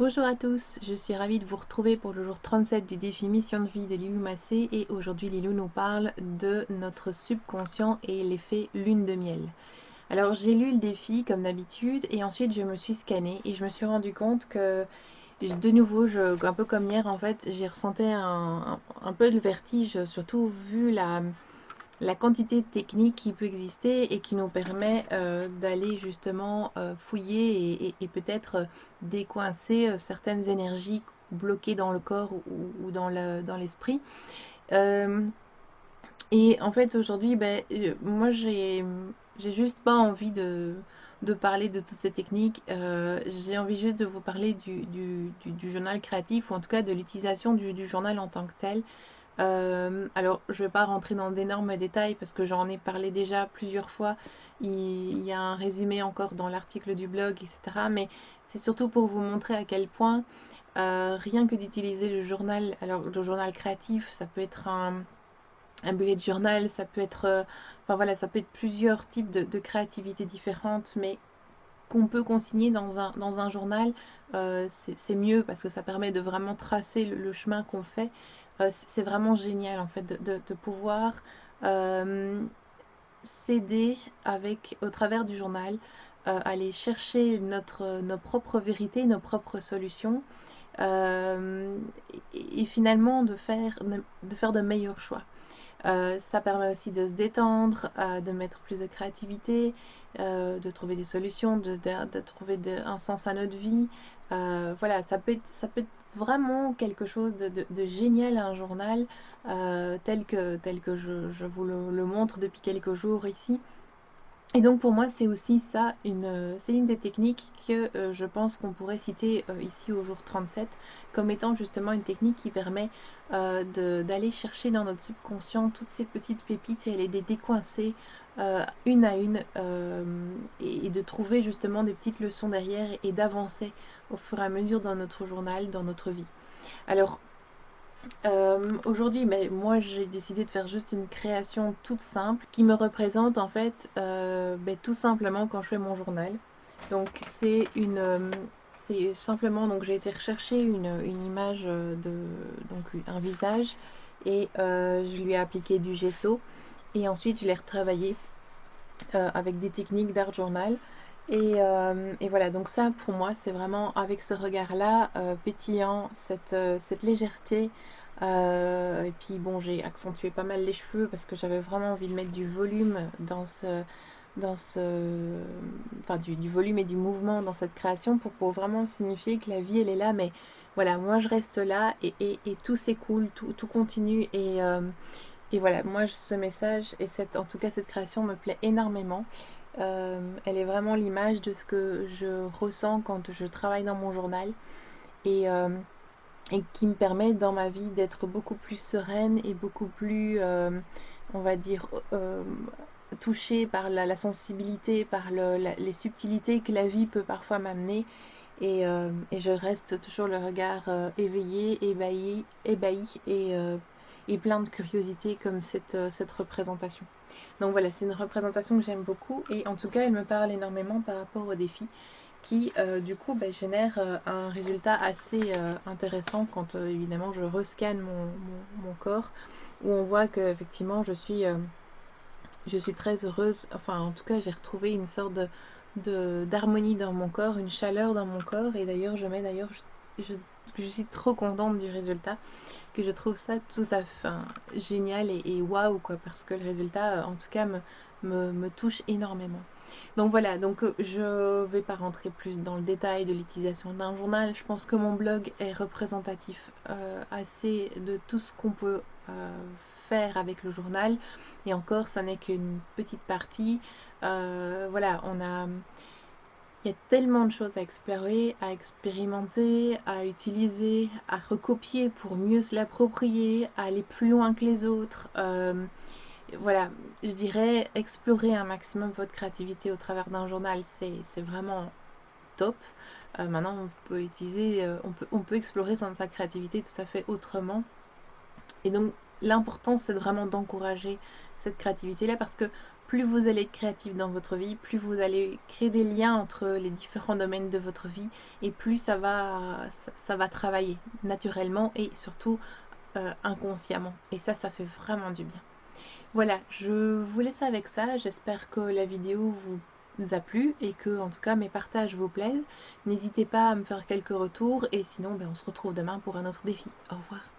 Bonjour à tous, je suis ravie de vous retrouver pour le jour 37 du défi Mission de vie de Lilou Massé et aujourd'hui Lilou nous parle de notre subconscient et l'effet lune de miel. Alors j'ai lu le défi comme d'habitude et ensuite je me suis scannée et je me suis rendu compte que de nouveau, un peu comme hier en fait, j'ai ressenti un peu de vertige, surtout vu la quantité de techniques qui peut exister et qui nous permet d'aller justement fouiller et peut-être décoincer certaines énergies bloquées dans le corps ou dans l'esprit. Euh, et en fait aujourd'hui, moi j'ai juste pas envie de parler de toutes ces techniques. J'ai envie juste de vous parler du journal créatif ou en tout cas de l'utilisation du journal en tant que tel. Alors, je ne vais pas rentrer dans d'énormes détails parce que j'en ai parlé déjà plusieurs fois. Il y a un résumé encore dans l'article du blog, etc. Mais c'est surtout pour vous montrer à quel point rien que d'utiliser le journal, alors le journal créatif, ça peut être un bullet journal, ça peut être, enfin voilà, ça peut être plusieurs types de créativité différentes, mais qu'on peut consigner dans un journal, c'est mieux parce que ça permet de vraiment tracer le chemin qu'on fait. C'est vraiment génial en fait de pouvoir euh, s'aider avec, au travers du journal, aller chercher nos propres vérités, nos propres solutions euh, et finalement de faire de meilleurs choix. Ça permet aussi de se détendre, de mettre plus de créativité, de trouver des solutions, de trouver un sens à notre vie. Voilà, ça peut être vraiment quelque chose de génial, un journal, tel que je vous le montre depuis quelques jours ici. Et donc pour moi, c'est aussi ça, c'est une des techniques que je pense qu'on pourrait citer ici au jour 37 comme étant justement une technique qui permet d'aller chercher dans notre subconscient toutes ces petites pépites et les décoincer une à une et de trouver justement des petites leçons derrière et d'avancer au fur et à mesure dans notre journal, dans notre vie. Alors aujourd'hui, mais moi j'ai décidé de faire juste une création toute simple qui me représente en fait tout simplement quand je fais mon journal. Donc c'est simplement, donc j'ai été rechercher une image donc un visage et je lui ai appliqué du gesso et ensuite je l'ai retravaillé avec des techniques d'art journal. Et voilà, donc ça pour moi c'est vraiment avec ce regard-là pétillant, cette légèreté. Et puis bon, j'ai accentué pas mal les cheveux parce que j'avais vraiment envie de mettre du volume dans ce, enfin du volume et du mouvement dans cette création pour vraiment signifier que la vie elle est là, mais voilà, moi je reste là et tout s'écoule, tout continue et voilà, moi ce message et en tout cas cette création me plaît énormément. Elle est vraiment l'image de ce que je ressens quand je travaille dans mon journal et, euh, et qui me permet dans ma vie d'être beaucoup plus sereine et beaucoup plus, on va dire, touchée par la sensibilité, par les subtilités que la vie peut parfois m'amener. Et je reste toujours le regard éveillé, ébahi et plein de curiosité comme cette représentation. Donc voilà, c'est une représentation que j'aime beaucoup et en tout cas elle me parle énormément par rapport au défi qui du coup génère un résultat assez intéressant quand évidemment je rescanne mon corps où on voit que effectivement je suis très heureuse, enfin en tout cas j'ai retrouvé une sorte d'harmonie dans mon corps, une chaleur dans mon corps et d'ailleurs je, je suis trop contente du résultat, que je trouve ça tout à fait génial et waouh quoi, parce que le résultat en tout cas me touche énormément. Donc voilà, donc je vais pas rentrer plus dans le détail de l'utilisation d'un journal. Je pense que mon blog est représentatif assez de tout ce qu'on peut faire avec le journal. Et encore, ça n'est qu'une petite partie. Voilà, il y a tellement de choses à explorer, à expérimenter, à utiliser, à recopier pour mieux se l'approprier, à aller plus loin que les autres. Voilà, je dirais explorer un maximum votre créativité au travers d'un journal, c'est vraiment top. Maintenant, on peut explorer sa créativité tout à fait autrement. Et donc, l'important, c'est vraiment d'encourager cette créativité-là parce que plus vous allez être créatif dans votre vie, plus vous allez créer des liens entre les différents domaines de votre vie et plus ça va travailler naturellement et surtout inconsciemment. Et ça fait vraiment du bien. Voilà, je vous laisse avec ça. J'espère que la vidéo vous a plu et que en tout cas mes partages vous plaisent. N'hésitez pas à me faire quelques retours et sinon on se retrouve demain pour un autre défi. Au revoir.